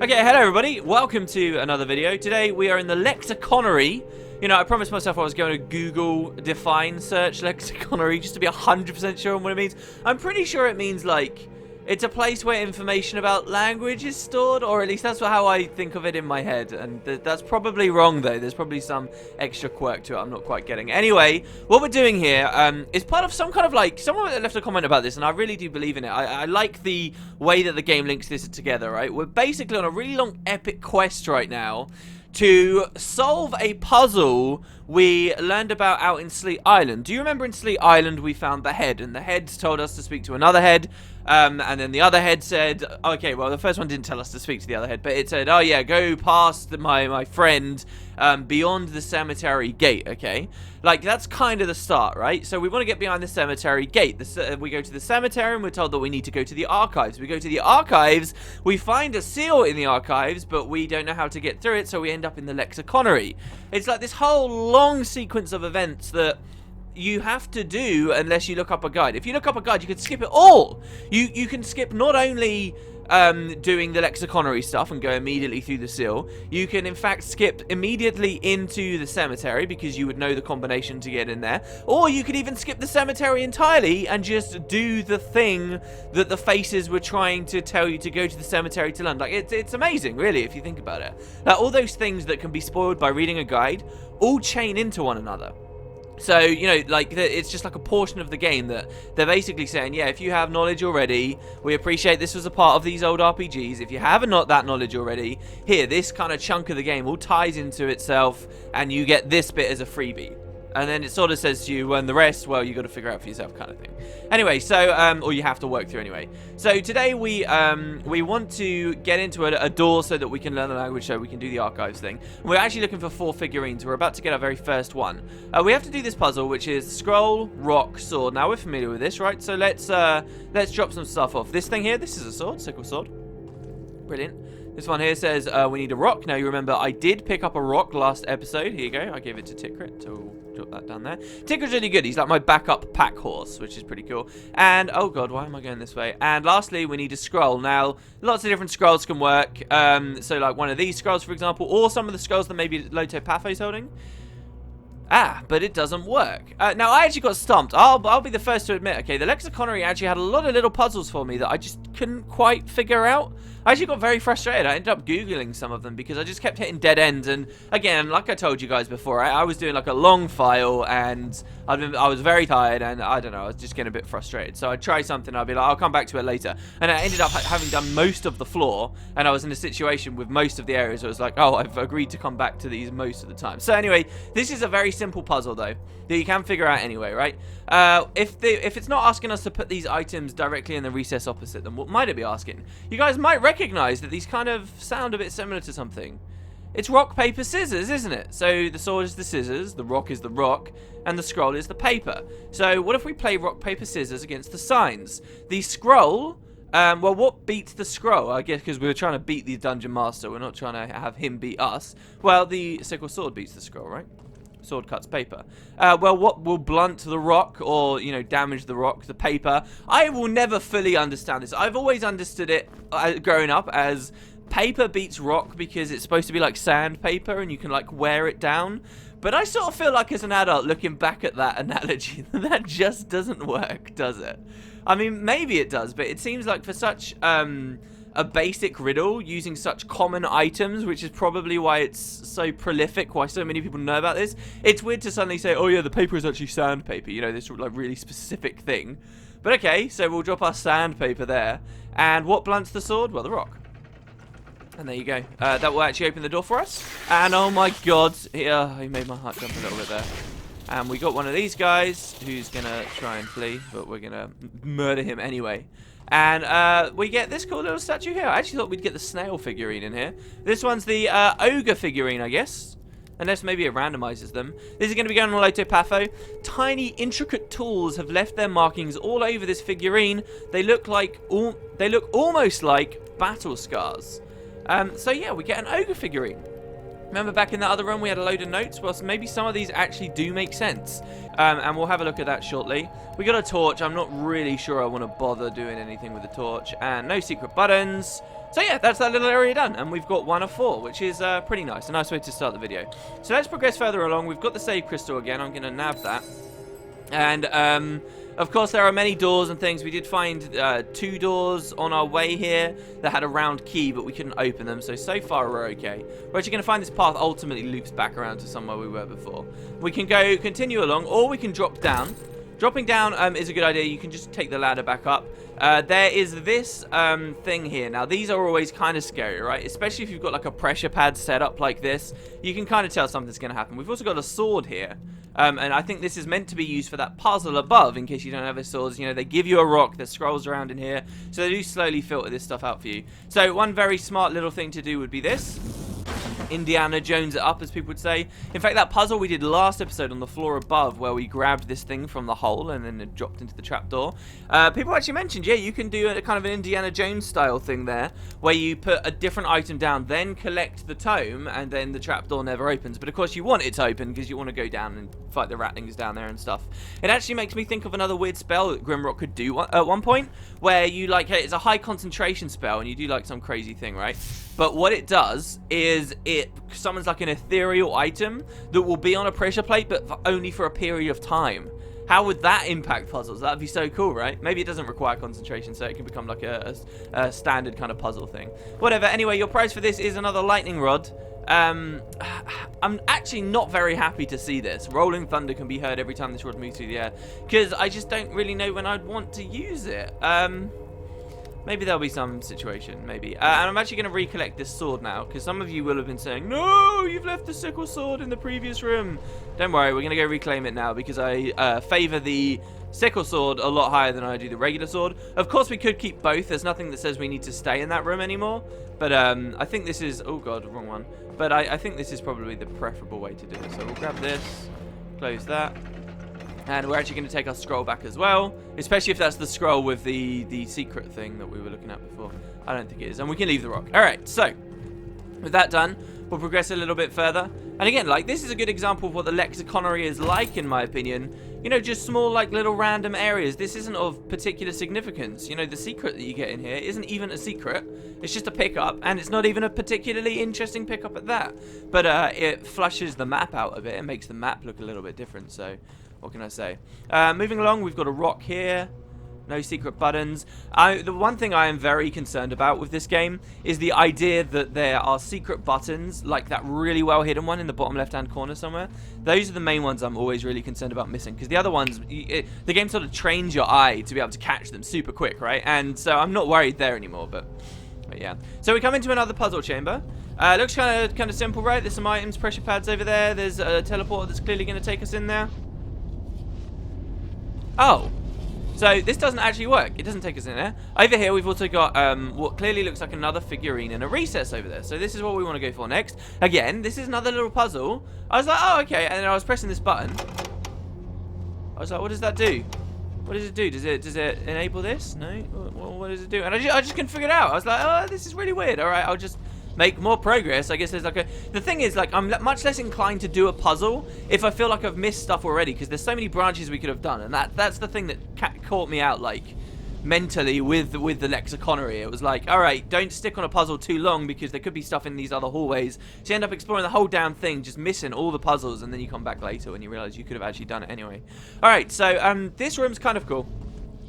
Okay, hello everybody, welcome to another video. Today we are in the Lexiconary. You know, I promised myself I was going to Google define search Lexiconary just to be 100% sure on what it means. I'm pretty sure it means like, it's a place where information about language is stored, or at least that's how I think of it in my head. And that's probably wrong though, there's probably some extra quirk to it I'm not quite getting. Anyway, what we're doing here is part of some kind of like, someone left a comment about this and I really do believe in it. I like the way that the game links this together, right? We're basically on a really long epic quest right now to solve a puzzle we learned about out in Sleep Island. Do you remember in Sleep Island we found the head, and the heads told us to speak to another head, and then the other head said, okay, well the first one didn't tell us to speak to the other head, but it said, oh yeah, go past my friend beyond the cemetery gate, okay? Like, that's kind of the start, right? So we want to get behind the cemetery gate. We go to the cemetery and we're told that we need to go to the archives. We go to the archives, we find a seal in the archives, but we don't know how to get through it, so we end up in the Lexiconary. It's like this whole long sequence of events that you have to do unless you look up a guide. If you look up a guide, you can skip it all. You can skip not only doing the Lexiconary stuff and go immediately through the seal, you can in fact skip immediately into the cemetery because you would know the combination to get in there, or you could even skip the cemetery entirely and just do the thing that the faces were trying to tell you to go to the cemetery to learn. Like, it's amazing, really, if you think about it. Like, all those things that can be spoiled by reading a guide all chain into one another. So, you know, like, it's just like a portion of the game that they're basically saying, yeah, if you have knowledge already, we appreciate this was a part of these old RPGs. If you haven't not that knowledge already, here, this kind of chunk of the game all ties into itself, and you get this bit as a freebie. And then it sort of says to you, and the rest, well, you got to figure out for yourself, kind of thing. Anyway, so, or you have to work through anyway. So today we want to get into a door so that we can learn the language, so we can do the archives thing. We're actually looking for 4 figurines. We're about to get our very first one. We have to do this puzzle, which is scroll, rock, sword. Now we're familiar with this, right? So let's drop some stuff off. This thing here, this is a sword, sickle sword. Brilliant. This one here says we need a rock. Now you remember I did pick up a rock last episode. Here you go. I gave it to Tikrit, so drop that down there. Tikrit's really good. He's like my backup pack horse, which is pretty cool. And, oh god, why am I going this way? And lastly, we need a scroll. Now, lots of different scrolls can work. So like one of these scrolls, for example, or some of the scrolls that maybe Loto Patho's holding. Ah, but it doesn't work. Now, I actually got stumped. I'll be the first to admit, okay, the Lexiconary actually had a lot of little puzzles for me that I just couldn't quite figure out. I actually got very frustrated. I ended up Googling some of them because I just kept hitting dead ends. And again, like I told you guys before, I was doing like a long file and I was very tired and I don't know, I was just getting a bit frustrated. So I'd try something, I'd be like, I'll come back to it later. And I ended up having done most of the floor, and I was in a situation with most of the areas where it was like, oh, I've agreed to come back to these most of the time. So anyway, this is a very simple puzzle though, that you can figure out anyway, right? If it's not asking us to put these items directly in the recess opposite them, what might it be asking? You guys might recognize that these kind of sound a bit similar to something. It's rock, paper, scissors, isn't it? So the sword is the scissors, the rock is the rock, and the scroll is the paper. So what if we play rock, paper, scissors against the signs? The scroll, well, what beats the scroll? I guess because we were trying to beat the dungeon master, we're not trying to have him beat us. Well, the sickle sword beats the scroll, right? Sword cuts paper. Well, what will blunt the rock or, you know, damage the rock, the paper? I will never fully understand this. I've always understood it growing up as paper beats rock because it's supposed to be like sandpaper and you can like wear it down. But I sort of feel like as an adult looking back at that analogy, that just doesn't work, does it? I mean, maybe it does, but it seems like for such a basic riddle using such common items, which is probably why it's so prolific, why so many people know about this. It's weird to suddenly say, oh yeah, the paper is actually sandpaper, you know, this like really specific thing. But okay, so we'll drop our sandpaper there. And what blunts the sword? Well, the rock. And there you go. That will actually open the door for us. And oh my god, he made my heart jump a little bit there. And we got one of these guys who's gonna try and flee, but we're gonna murder him anyway. And we get this cool little statue here. I actually thought we'd get the snail figurine in here. This one's the ogre figurine, I guess. Unless maybe it randomizes them. This is going to be going on Loto Patho. Tiny, intricate tools have left their markings all over this figurine. They look almost like battle scars. So yeah, we get an ogre figurine. Remember back in that other room we had a load of notes? Well, so maybe some of these actually do make sense. And we'll have a look at that shortly. We got a torch. I'm not really sure I want to bother doing anything with the torch. And no secret buttons. So yeah, that's that little area done, and we've got 1 of 4, which is pretty nice. A nice way to start the video. So let's progress further along. We've got the save crystal again. I'm going to nab that. And, of course, there are many doors and things. We did find 2 doors on our way here that had a round key, but we couldn't open them. So far, we're okay. We're actually going to find this path ultimately loops back around to somewhere we were before. We can continue along, or we can drop down. Dropping down is a good idea. You can just take the ladder back up. There is this thing here. Now, these are always kind of scary, right? Especially if you've got like a pressure pad set up like this. You can kind of tell something's going to happen. We've also got a sword here. And I think this is meant to be used for that puzzle above, in case you don't have the swords. You know, they give you a rock that scrolls around in here. So they do slowly filter this stuff out for you. So one very smart little thing to do would be this. Indiana Jones it up, as people would say. In fact, that puzzle we did last episode on the floor above, where we grabbed this thing from the hole and then it dropped into the trapdoor. People actually mentioned, yeah, you can do a kind of an Indiana Jones style thing there, where you put a different item down, then collect the tome, and then the trapdoor never opens. But of course, you want it to open because you want to go down and fight the ratlings down there and stuff. It actually makes me think of another weird spell that Grimrock could do at one point, where you like, it's a high concentration spell and you do like some crazy thing, right? But what it does is it summons like an ethereal item that will be on a pressure plate, but only for a period of time. How would that impact puzzles? That'd be so cool, right? Maybe it doesn't require concentration, so it can become like a standard kind of puzzle thing. Whatever. Anyway, your prize for this is another lightning rod. I'm actually not very happy to see this. Rolling thunder can be heard every time this rod moves through the air, because I just don't really know when I'd want to use it. Maybe there'll be some situation, maybe. And I'm actually going to recollect this sword now, because some of you will have been saying, no, you've left the sickle sword in the previous room. Don't worry, we're going to go reclaim it now, because I favor the sickle sword a lot higher than I do the regular sword. Of course, we could keep both. There's nothing that says we need to stay in that room anymore. But I think this is... Oh, God, wrong one. But I think this is probably the preferable way to do it. So we'll grab this, close that. And we're actually going to take our scroll back as well, especially if that's the scroll with the secret thing that we were looking at before. I don't think it is. And we can leave the rock. All right, so with that done, we'll progress a little bit further. And again, like, this is a good example of what the Lexiconary is like, in my opinion. You know, just small, like, little random areas. This isn't of particular significance. You know, the secret that you get in here isn't even a secret. It's just a pickup, and it's not even a particularly interesting pickup at that. But it flushes the map out of it. It makes the map look a little bit different, so... What can I say? Moving along, we've got a rock here. No secret buttons. The one thing I am very concerned about with this game is the idea that there are secret buttons, like that really well hidden one in the bottom left-hand corner somewhere. Those are the main ones I'm always really concerned about missing, because the other ones, the game sort of trains your eye to be able to catch them super quick, right? And so I'm not worried there anymore, but yeah. So we come into another puzzle chamber. Looks kind of simple, right? There's some items, pressure pads over there. There's a teleporter that's clearly going to take us in there. Oh, so this doesn't actually work. It doesn't take us in there. Over here, we've also got what clearly looks like another figurine in a recess over there. So this is what we want to go for next. Again, this is another little puzzle. I was like, oh, okay. And then I was pressing this button. I was like, what does that do? What does it do? Does it enable this? No? What does it do? And I just couldn't figure it out. I was like, oh, this is really weird. All right, I'll just... make more progress. I guess there's like the thing is, like, I'm much less inclined to do a puzzle if I feel like I've missed stuff already, because there's so many branches we could have done, and that's the thing that caught me out, like, mentally with the Lexiconary. It was like, all right, don't stick on a puzzle too long, because there could be stuff in these other hallways, so you end up exploring the whole damn thing, just missing all the puzzles, and then you come back later when you realize you could have actually done it anyway. All right, so this room's kind of cool.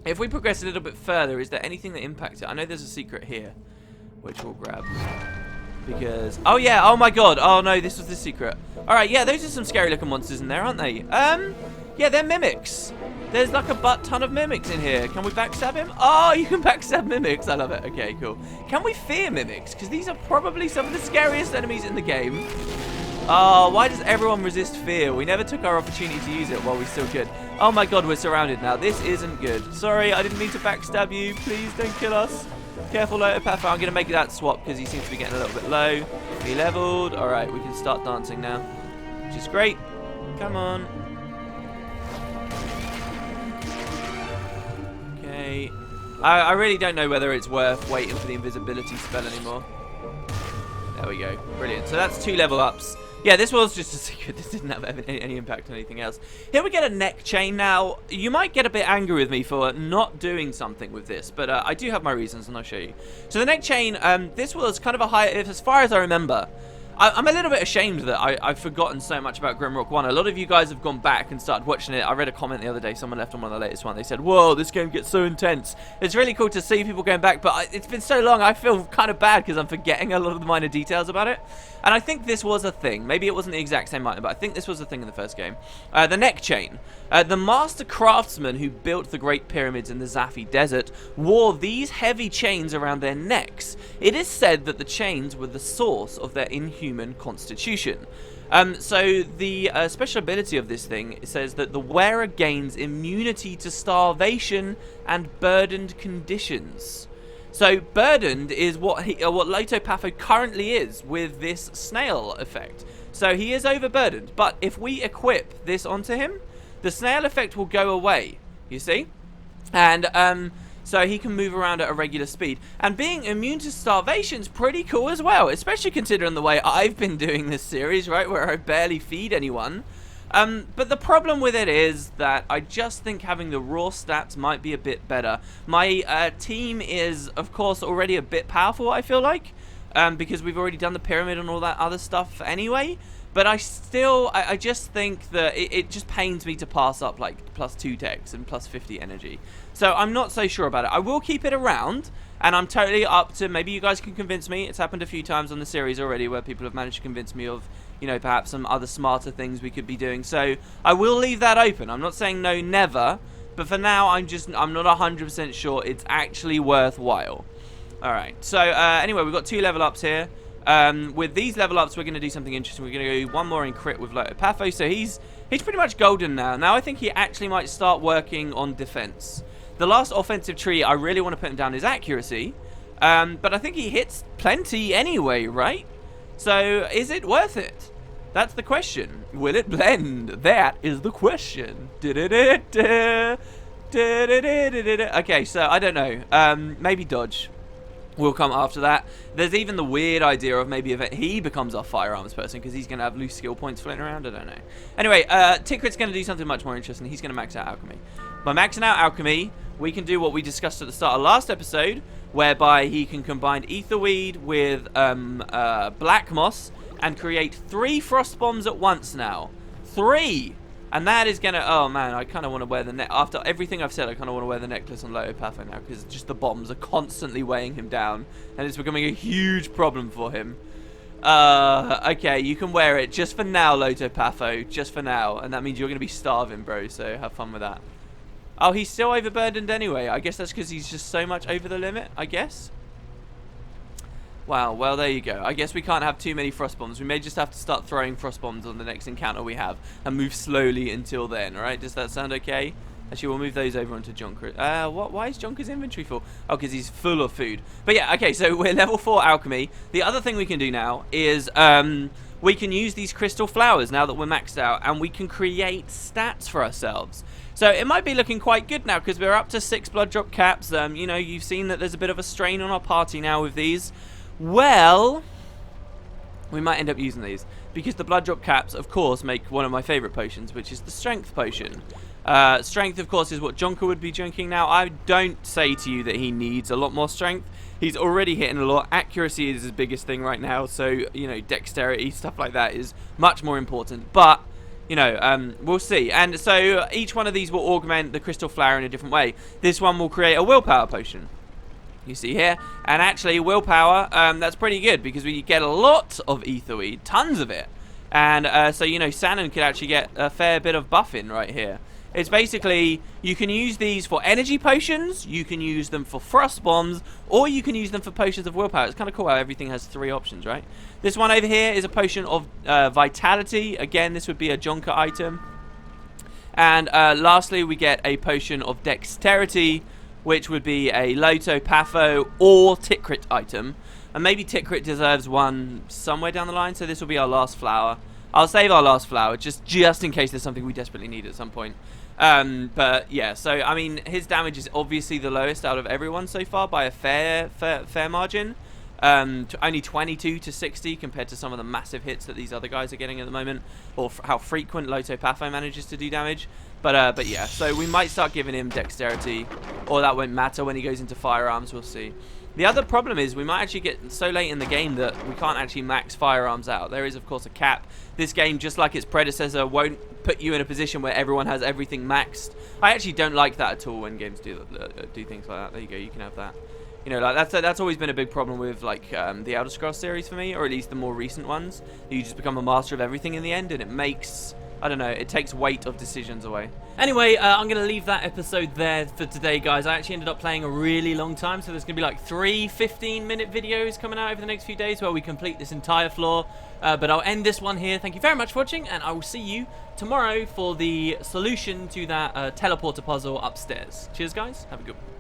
If we progress a little bit further, is there anything that impacts it? I know there's a secret here, which we'll grab. Because, oh yeah, oh my god, oh no, this was the secret. Alright, yeah, those are some scary looking monsters in there, aren't they? Yeah, they're mimics. There's like a butt ton of mimics in here. Can we backstab him? Oh, you can backstab mimics, I love it. Okay, cool. Can we fear mimics? Because these are probably some of the scariest enemies in the game. Oh, why does everyone resist fear? We never took our opportunity to use it while we still could. Oh my god, we're surrounded now. This isn't good. Sorry, I didn't mean to backstab you. Please don't kill us. Careful, Lotopath. I'm going to make that swap because he seems to be getting a little bit low. Be leveled. Alright, we can start dancing now, which is great. Come on. Okay. I really don't know whether it's worth waiting for the invisibility spell anymore. There we go. Brilliant. So that's 2 level ups. Yeah, this was just a secret. This didn't have any impact on anything else. Here we get a neck chain. Now, you might get a bit angry with me for not doing something with this, but I do have my reasons, and I'll show you. So the neck chain, this was kind of a high, as far as I remember. I'm a little bit ashamed that I've forgotten so much about Grimrock 1. A lot of you guys have gone back and started watching it. I read a comment the other day, someone left on one of the latest ones. They said, whoa, this game gets so intense. It's really cool to see people going back, but it's been so long, I feel kind of bad because I'm forgetting a lot of the minor details about it. And I think this was a thing. Maybe it wasn't the exact same item, but I think this was a thing in the first game. The neck chain. The master craftsmen who built the Great Pyramids in the Zafi Desert wore these heavy chains around their necks. It is said that the chains were the source of their inhuman constitution. So the special ability of this thing says that the wearer gains immunity to starvation and burdened conditions. So burdened is what Lotopatho currently is with this snail effect. So he is overburdened, but if we equip this onto him, the snail effect will go away, you see? And so he can move around at a regular speed. And being immune to starvation's pretty cool as well, especially considering the way I've been doing this series, right, where I barely feed anyone. But the problem with it is that I just think having the raw stats might be a bit better. My team is, of course, already a bit powerful, I feel like, because we've already done the pyramid and all that other stuff anyway. But I just think that it just pains me to pass up like +2 dex and +50 energy. So I'm not so sure about it. I will keep it around, and I'm totally up to, maybe you guys can convince me. It's happened a few times on the series already where people have managed to convince me of, you know, perhaps some other smarter things we could be doing. So I will leave that open. I'm not saying no, never. But for now, I'm not 100% sure it's actually worthwhile. Alright, so anyway, we've got 2 level ups here. With these level ups, we're going to do something interesting. We're going to go one more in crit with Lotopatho. So he's pretty much golden now. Now I think he actually might start working on defense. The last offensive tree I really want to put him down is accuracy. But I think he hits plenty anyway, right? So is it worth it? That's the question. Will it blend? That is the question. Okay, so I don't know. Maybe dodge will come after that. There's even the weird idea of maybe if he becomes our firearms person, because he's going to have loose skill points floating around. I don't know. Anyway, Tikrit's going to do something much more interesting. He's going to max out alchemy. By maxing out alchemy, we can do what we discussed at the start of last episode, whereby he can combine etherweed with black moss and create 3 frost bombs at once now. 3! And that is gonna, oh man, I kind of want to wear the after everything I've said, I kind of want to wear the necklace on Lotopatho now, because just the bombs are constantly weighing him down, and it's becoming a huge problem for him. Okay, you can wear it just for now, Lotopatho, just for now, and that means you're going to be starving, bro, so have fun with that. Oh, he's still overburdened anyway. I guess that's because he's just so much over the limit, I guess. Wow, well, there you go. I guess we can't have too many frost bombs. We may just have to start throwing frost bombs on the next encounter we have and move slowly until then, alright? Does that sound okay? Actually, we'll move those over onto Jonker. Why is Jonker's inventory full? Oh, because he's full of food. But yeah, okay, so we're level 4 alchemy. The other thing we can do now is we can use these crystal flowers now that we're maxed out, and we can create stats for ourselves. So it might be looking quite good now because we're up to 6 blood drop caps. You know, you've seen that there's a bit of a strain on our party now with these. Well, we might end up using these because the blood drop caps, of course, make one of my favorite potions, which is the strength potion. Strength, of course, is what Jonker would be drinking now. I don't say to you that he needs a lot more strength. He's already hitting a lot. Accuracy is his biggest thing right now, so, you know, dexterity, stuff like that is much more important. But, you know, we'll see. And so each one of these will augment the crystal flower in a different way. This one will create a willpower potion. You see here, and actually willpower, that's pretty good because we get a lot of etherweed, tons of it, and so, you know, Sanon could actually get a fair bit of buff in right here. It's basically, you can use these for energy potions, you can use them for frost bombs, or you can use them for potions of willpower. It's kind of cool how everything has 3 options, right? This one over here is a potion of vitality. Again, this would be a Jonker item. And lastly, we get a potion of dexterity, which would be a Lotopatho or Tikrit item. And maybe Tikrit deserves one somewhere down the line, so this will be our last flower. I'll save our last flower, just in case there's something we desperately need at some point. But yeah, so, I mean, his damage is obviously the lowest out of everyone so far by a fair margin. Only 22 to 60 compared to some of the massive hits that these other guys are getting at the moment, or how frequent Loto Patho manages to do damage. But yeah, so we might start giving him dexterity, or that won't matter when he goes into firearms. We'll see. The other problem is we might actually get so late in the game that we can't actually max firearms out. There is, of course, a cap. This game, just like its predecessor, won't put you in a position where everyone has everything maxed. I actually don't like that at all when games do things like that. There you go, you can have that. You know, like that's always been a big problem with like the Elder Scrolls series for me, or at least the more recent ones. You just become a master of everything in the end, and it makes, I don't know, it takes weight of decisions away. Anyway, I'm going to leave that episode there for today, guys. I actually ended up playing a really long time, so there's going to be like 3 15-minute videos coming out over the next few days where we complete this entire floor. But I'll end this one here. Thank you very much for watching, and I will see you tomorrow for the solution to that teleporter puzzle upstairs. Cheers, guys. Have a good one.